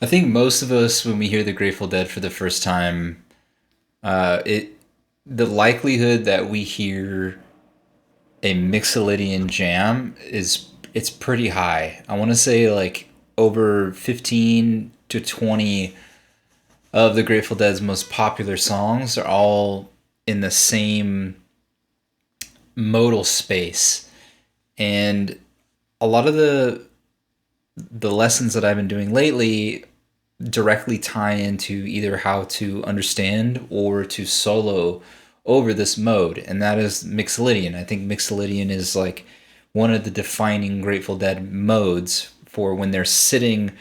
I think most of us, when we hear the Grateful Dead for the first time, it the likelihood that we hear a Mixolydian jam is it's pretty high. I want to say like over 15 to 20 of the Grateful Dead's most popular songs are all in the same modal space. And a lot of the lessons that I've been doing lately directly tie into either how to understand or to solo over this mode, and that is Mixolydian. I think Mixolydian is like one of the defining Grateful Dead modes for when they're sitting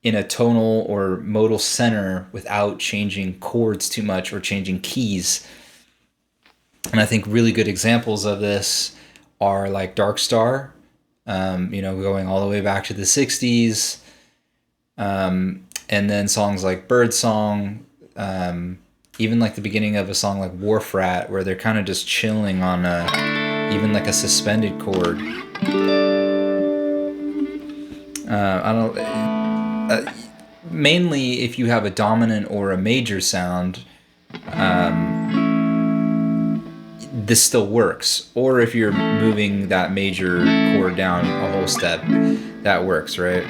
in a tonal or modal center without changing chords too much or changing keys. And I think really good examples of this are like Dark Star, going all the way back to the 60s. And then songs like Bird Song, even like the beginning of a song like Wharf Rat, where they're kind of just chilling on even like a suspended chord. I don't. Mainly, if you have a dominant or a major sound, this still works. Or if you're moving that major chord down a whole step, that works, right?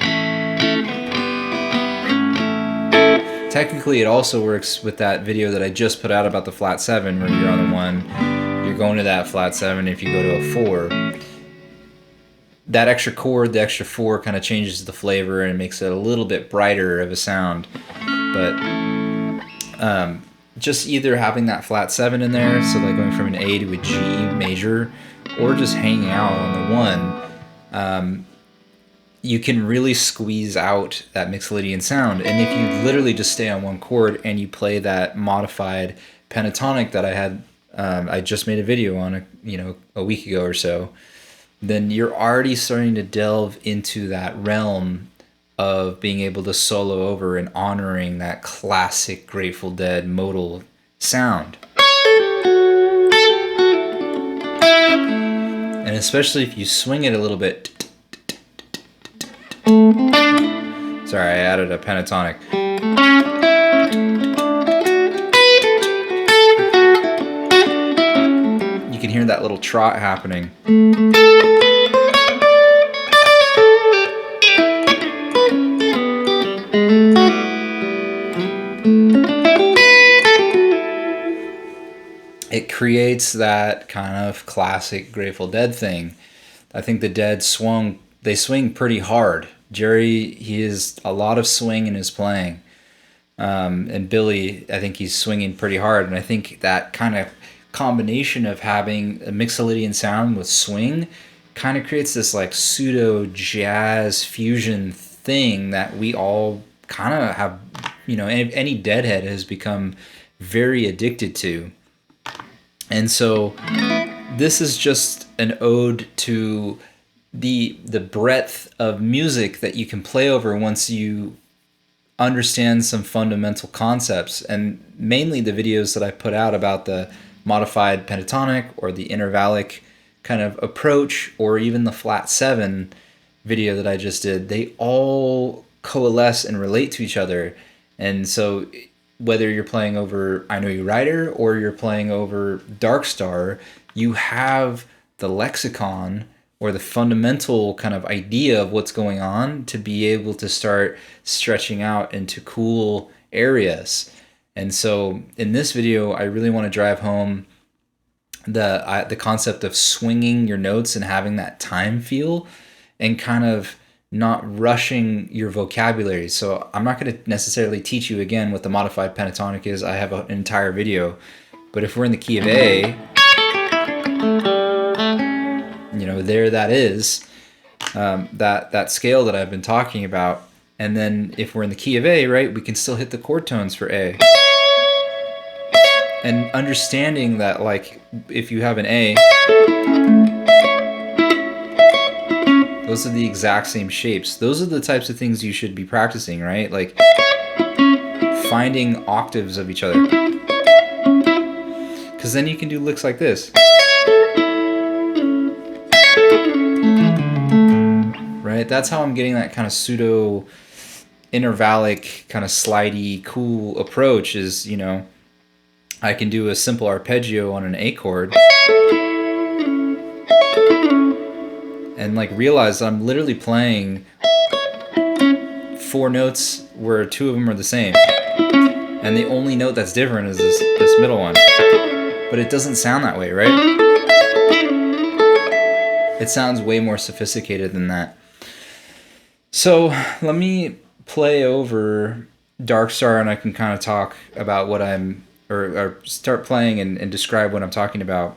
Technically, it also works with that video that I just put out about the flat 7, where you're on the 1, you're going to that flat 7 if you go to a 4. That extra chord, the extra 4, kind of changes the flavor and makes it a little bit brighter of a sound. But just either having that flat 7 in there, so like going from an A to a G major, or just hanging out on the 1, you can really squeeze out that Mixolydian sound. And if you literally just stay on one chord and you play that modified pentatonic that I had, I just made a video on a week ago or so, then you're already starting to delve into that realm of being able to solo over and honoring that classic Grateful Dead modal sound. And especially if you swing it a little bit. Sorry, I added a pentatonic. You can hear that little trot happening. It creates that kind of classic Grateful Dead thing. I think the Dead swing pretty hard. Jerry, he has a lot of swing in his playing. And Billy, I think he's swinging pretty hard. And I think that kind of combination of having a Mixolydian sound with swing kind of creates this like pseudo jazz fusion thing that we all kind of have, any Deadhead has become very addicted to. And so this is just an ode to the breadth of music that you can play over once you understand some fundamental concepts. And mainly the videos that I put out about the modified pentatonic or the intervallic kind of approach, or even the flat 7 video that I just did, they all coalesce and relate to each other. And so whether you're playing over I Know You Rider or you're playing over Dark Star, you have the lexicon or the fundamental kind of idea of what's going on to be able to start stretching out into cool areas. And so in this video, I really want to drive home the concept of swinging your notes and having that time feel and kind of not rushing your vocabulary. So I'm not going to necessarily teach you again what the modified pentatonic is. I have an entire video. But if we're in the key of A, there that is, that scale that I've been talking about. And then if we're in the key of A, right, we can still hit the chord tones for A. And understanding that, like, if you have an A, those are the exact same shapes. Those are the types of things you should be practicing, right? Like finding octaves of each other. Because then you can do licks like this. Right? That's how I'm getting that kind of pseudo intervallic kind of slidey, cool approach is, you know, I can do a simple arpeggio on an A chord and like realize I'm literally playing 4 notes where 2 of them are the same, and the only note that's different is this middle one. But it doesn't sound that way, right? It sounds way more sophisticated than that. So let me play over Dark Star, and I can kind of talk about what I'm, or start playing and describe what I'm talking about,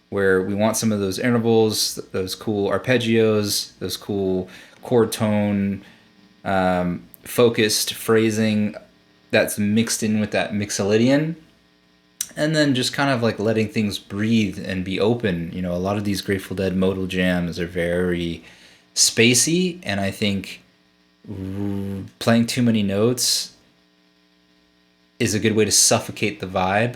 where we want some of those intervals, those cool arpeggios, those cool chord tone, focused phrasing that's mixed in with that Mixolydian, and then just kind of like letting things breathe and be open. You know, a lot of these Grateful Dead modal jams are very spacey, and I think playing too many notes is a good way to suffocate the vibe.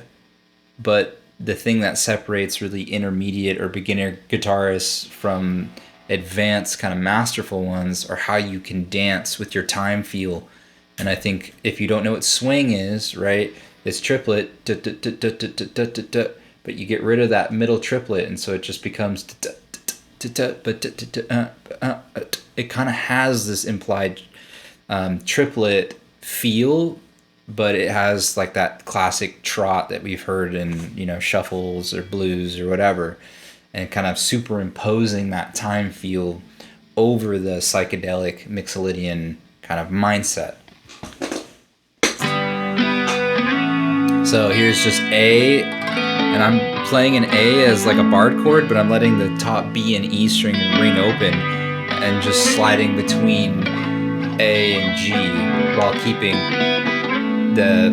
But the thing that separates really intermediate or beginner guitarists from advanced kind of masterful ones are how you can dance with your time feel. And I think if you don't know what swing is, right, it's triplet, but you get rid of that middle triplet, and so it just becomes, it kind of has this implied triplet feel, but it has like that classic trot that we've heard in, you know, shuffles or blues or whatever, and kind of superimposing that time feel over the psychedelic Mixolydian kind of mindset. So here's just A, and I'm playing an A as like a barred chord, but I'm letting the top B and E string ring open and just sliding between A and G while keeping the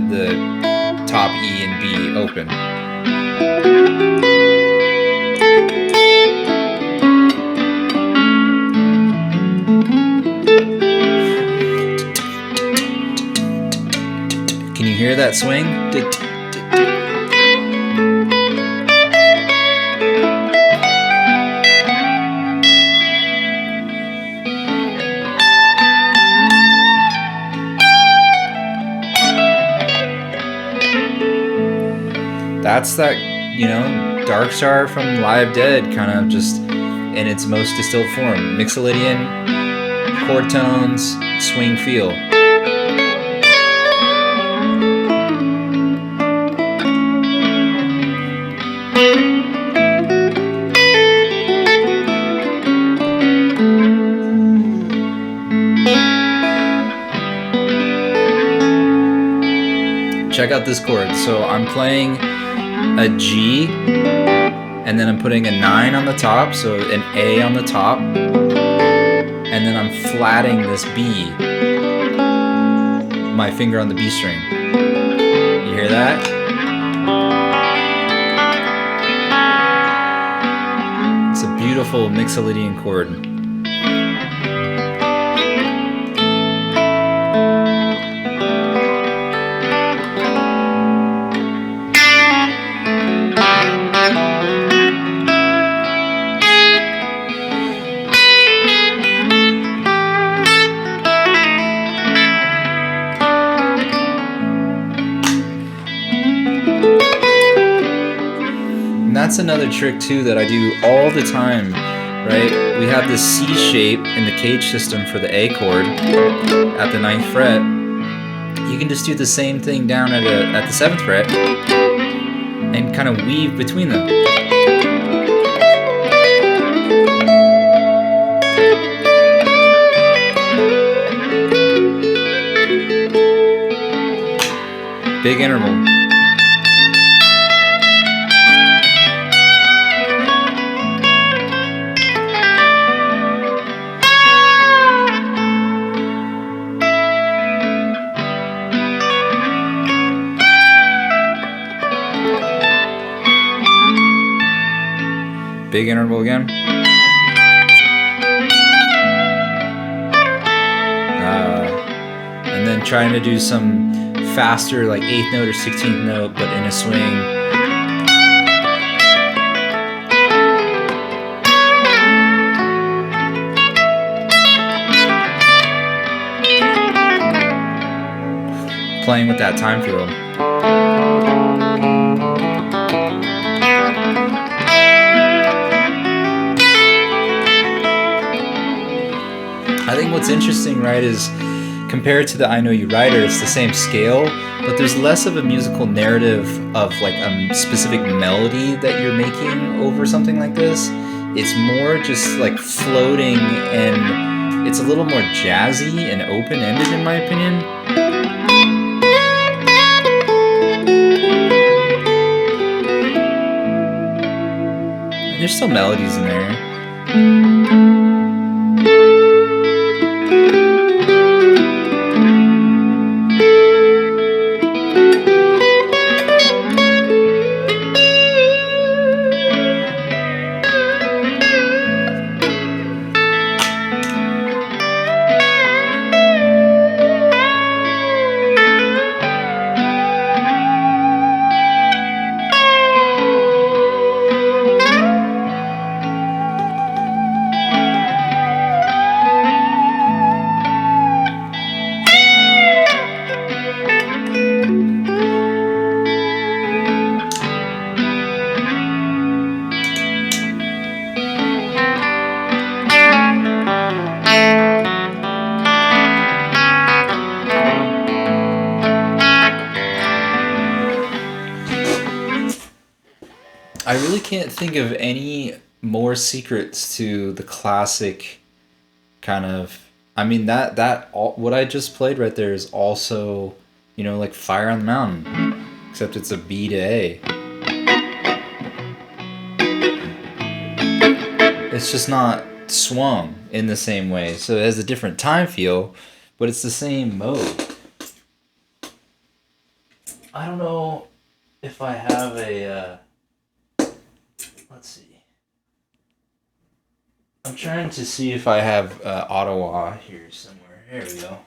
top E and B open. Can you hear that swing? That's that, you know, Dark Star from Live Dead, kind of just in its most distilled form. Mixolydian, chord tones, swing feel. Check out this chord. So I'm playing a G, and then I'm putting a 9 on the top, so an A on the top, and then I'm flatting this B, my finger on the B string. You hear that? It's a beautiful Mixolydian chord. That's another trick too that I do all the time, right? We have this C shape in the cage system for the A chord at the 9th fret. You can just do the same thing down at the 7th fret and kind of weave between them. Big interval. Big interval again. And then trying to do some faster, like 8th note or 16th note, but in a swing. playing with that time field. I think what's interesting, right, is compared to the I Know You Writer, it's the same scale, but there's less of a musical narrative of like a specific melody that you're making over something like this. It's more just like floating, and it's a little more jazzy and open-ended in my opinion. There's still melodies in there. I really can't think of any more secrets to the classic kind of. I mean what I just played right there is also, you know, like Fire on the Mountain, except it's a B to A. It's just not swung in the same way, so it has a different time feel, but it's the same mode. I don't know if I have a. Let's see. I'm trying to see if I have Ottawa here somewhere. Here we go.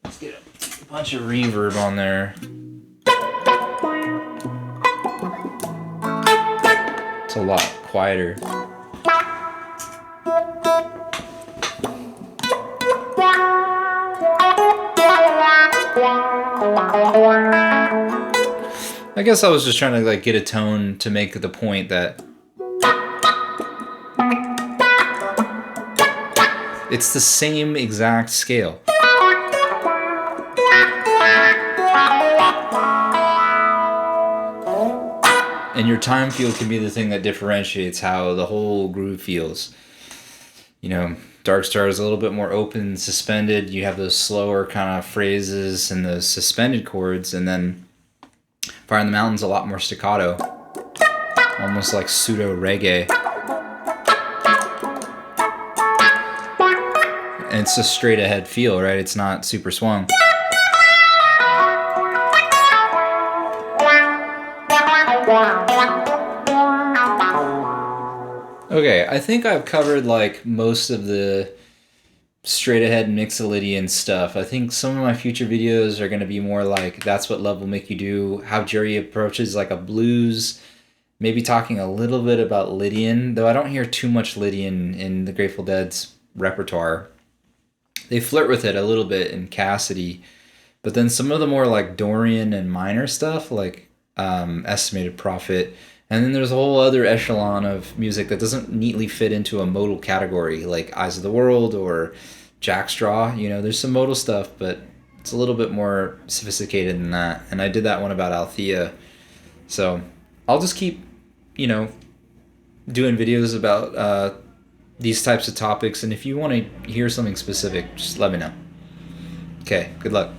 Let's get a bunch of reverb on there. It's a lot quieter. I guess I was just trying to like get a tone to make the point that it's the same exact scale. And your time field can be the thing that differentiates how the whole groove feels. You know, Dark Star is a little bit more open, suspended. You have those slower kind of phrases and those suspended chords, and then Fire on the Mountain's a lot more staccato, almost like pseudo reggae. And it's a straight ahead feel, right? It's not super swung. Okay, I think I've covered like most of the straight ahead Mixolydian stuff. I think some of my future videos are going to be more like That's What Love Will Make You Do, how Jerry approaches like a blues, maybe talking a little bit about Lydian, though I don't hear too much Lydian in the Grateful Dead's repertoire. They flirt with it a little bit in Cassidy, but then some of the more like Dorian and minor stuff like Estimated Prophet, and then there's a whole other echelon of music that doesn't neatly fit into a modal category like Eyes of the World or Jackstraw. You know, there's some modal stuff, but it's a little bit more sophisticated than that. And I did that one about Althea. So I'll just keep, you know, doing videos about these types of topics. And if you want to hear something specific, just let me know. Okay, good luck.